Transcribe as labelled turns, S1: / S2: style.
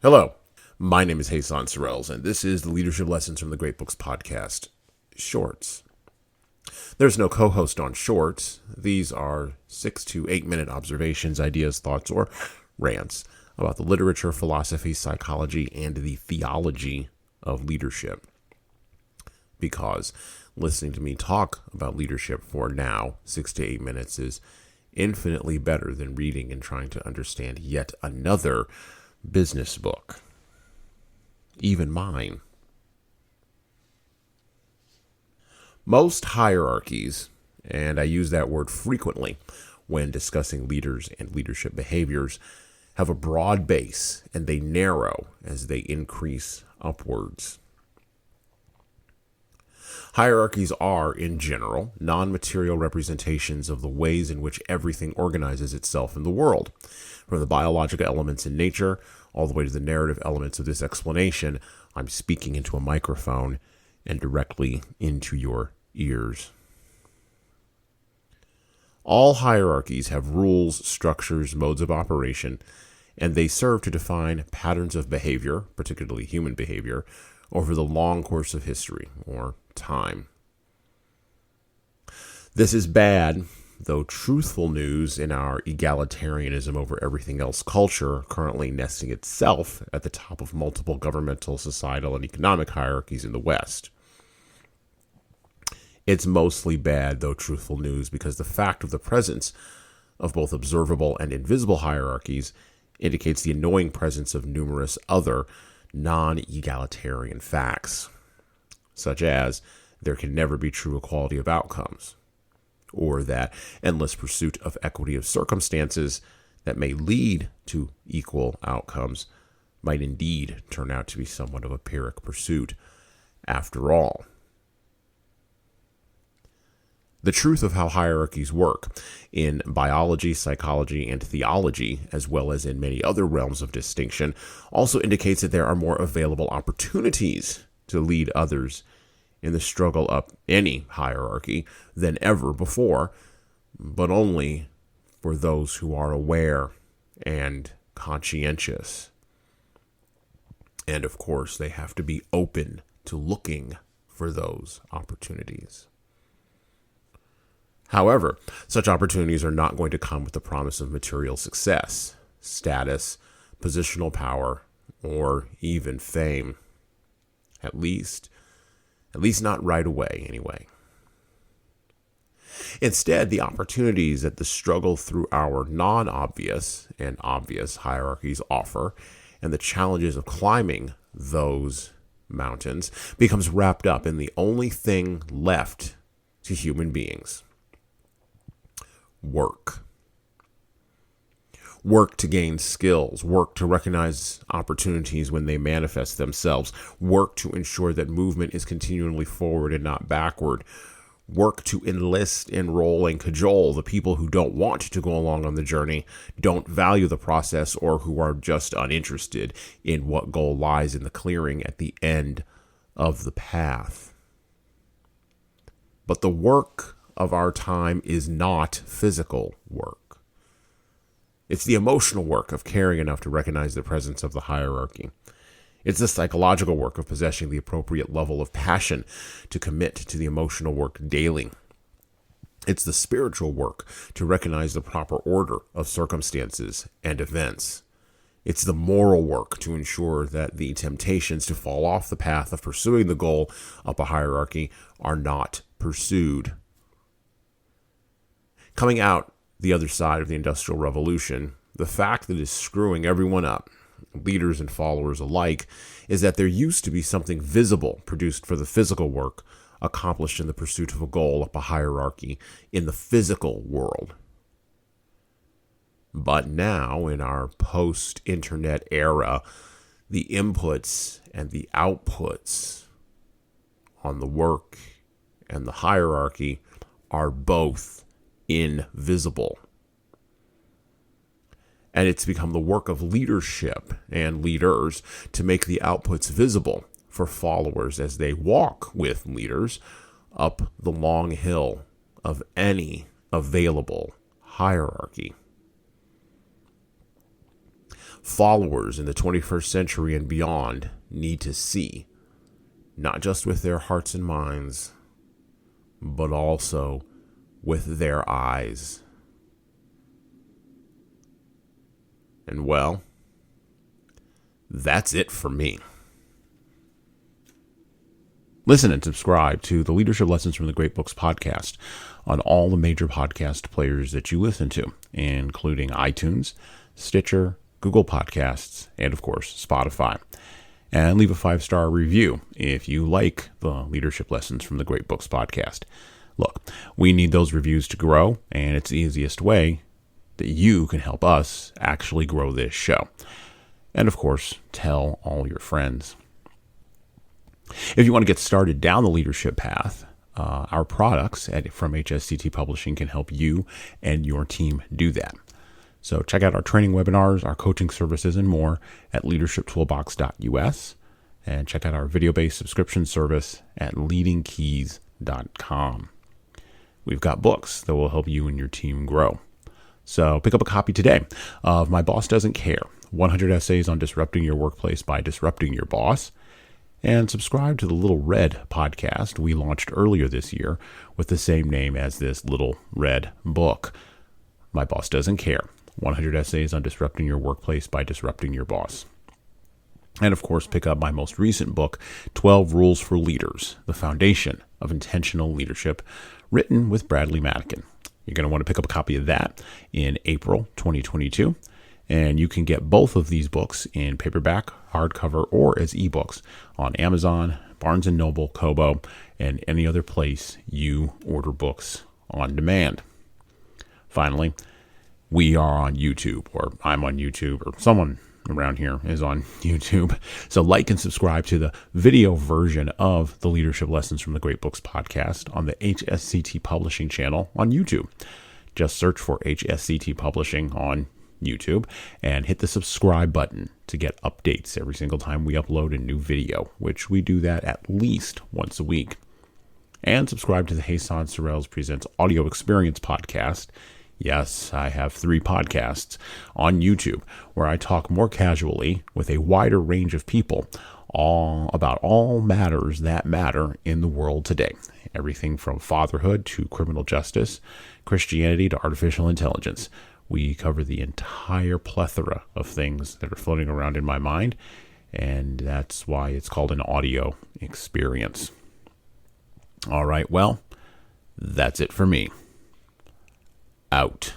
S1: Hello, my name is Hassan Sorrells, and this is the Leadership Lessons from the Great Books podcast, Shorts. There's no co-host on Shorts. These are 6 to 8 minute observations, ideas, thoughts, or rants about the literature, philosophy, psychology, and the theology of leadership. Because listening to me talk about leadership for now 6 to 8 minutes is infinitely better than reading and trying to understand yet another business book, even mine. Most hierarchies, and I use that word frequently when discussing leaders and leadership behaviors, have a broad base and they narrow as they increase upwards. Hierarchies are, in general, non-material representations of the ways in which everything organizes itself in the world. From the biological elements in nature, all the way to the narrative elements of this explanation, I'm speaking into a microphone and directly into your ears. All hierarchies have rules, structures, modes of operation, and they serve to define patterns of behavior, particularly human behavior, over the long course of history, or time. This is bad, though truthful news in our egalitarianism over everything else culture, currently nesting itself at the top of multiple governmental, societal, and economic hierarchies in the West. It's mostly bad, though truthful news, because the fact of the presence of both observable and invisible hierarchies indicates the annoying presence of numerous other non-egalitarian facts, such as there can never be true equality of outcomes, or that endless pursuit of equity of circumstances that may lead to equal outcomes might indeed turn out to be somewhat of a Pyrrhic pursuit after all. The truth of how hierarchies work in biology, psychology, and theology, as well as in many other realms of distinction, also indicates that there are more available opportunities to lead others in the struggle up any hierarchy than ever before, but only for those who are aware and conscientious. And of course, they have to be open to looking for those opportunities. However, such opportunities are not going to come with the promise of material success, status, positional power, or even fame. At least not right away, anyway. Instead, the opportunities that the struggle through our non-obvious and obvious hierarchies offer, and the challenges of climbing those mountains, becomes wrapped up in the only thing left to human beings: work. Work to gain skills, work to recognize opportunities when they manifest themselves, work to ensure that movement is continually forward and not backward, work to enlist, enroll, and cajole the people who don't want to go along on the journey, don't value the process, or who are just uninterested in what goal lies in the clearing at the end of the path. But the work of our time is not physical work. It's the emotional work of caring enough to recognize the presence of the hierarchy. It's the psychological work of possessing the appropriate level of passion to commit to the emotional work daily. It's the spiritual work to recognize the proper order of circumstances and events. It's the moral work to ensure that the temptations to fall off the path of pursuing the goal up a hierarchy are not pursued. Coming out the other side of the Industrial Revolution, the fact that is screwing everyone up, leaders and followers alike, is that there used to be something visible produced for the physical work accomplished in the pursuit of a goal up a hierarchy in the physical world. But now, in our post-internet era, the inputs and the outputs on the work and the hierarchy are both invisible. And it's become the work of leadership and leaders to make the outputs visible for followers as they walk with leaders up the long hill of any available hierarchy. followers in the 21st century and beyond need to see, not just with their hearts and minds, but also with their eyes. And well, that's it for me. Listen and subscribe to the Leadership Lessons from the Great Books podcast on all the major podcast players that you listen to, including iTunes, Stitcher, Google Podcasts, and of course, Spotify. And leave a 5-star review if you like the Leadership Lessons from the Great Books podcast. Look, we need those reviews to grow, and it's the easiest way that you can help us actually grow this show. And of course, tell all your friends. If you want to get started down the leadership path, our products from HSCT Publishing can help you and your team do that. So check out our training webinars, our coaching services, and more at leadershiptoolbox.us, and check out our video-based subscription service at leadingkeys.com. We've got books that will help you and your team grow. So pick up a copy today of My Boss Doesn't Care, 100 Essays on Disrupting Your Workplace by Disrupting Your Boss, and subscribe to the Little Red podcast we launched earlier this year with the same name as this Little Red book. My Boss Doesn't Care, 100 Essays on Disrupting Your Workplace by Disrupting Your Boss. And of course, pick up my most recent book, 12 Rules for Leaders, The Foundation of Intentional Leadership, written with Bradley Madigan. You're going to want to pick up a copy of that in April 2022. And you can get both of these books in paperback, hardcover, or as ebooks on Amazon, Barnes & Noble, Kobo, and any other place you order books on demand. Finally, we are on YouTube, or I'm on YouTube, or someone around here is on YouTube. So like and subscribe to the video version of the Leadership Lessons from the Great Books podcast on the HSCT Publishing channel on YouTube. Just search for HSCT Publishing on YouTube and hit the subscribe button to get updates every single time we upload a new video, which we do that at least once a week. And subscribe to the Hasan Sorrells Presents Audio Experience podcast. Yes, I have 3 podcasts on YouTube where I talk more casually with a wider range of people about all matters that matter in the world today. Everything from fatherhood to criminal justice, Christianity to artificial intelligence. We cover the entire plethora of things that are floating around in my mind, and that's why it's called an audio experience. All right, well, that's it for me. Out.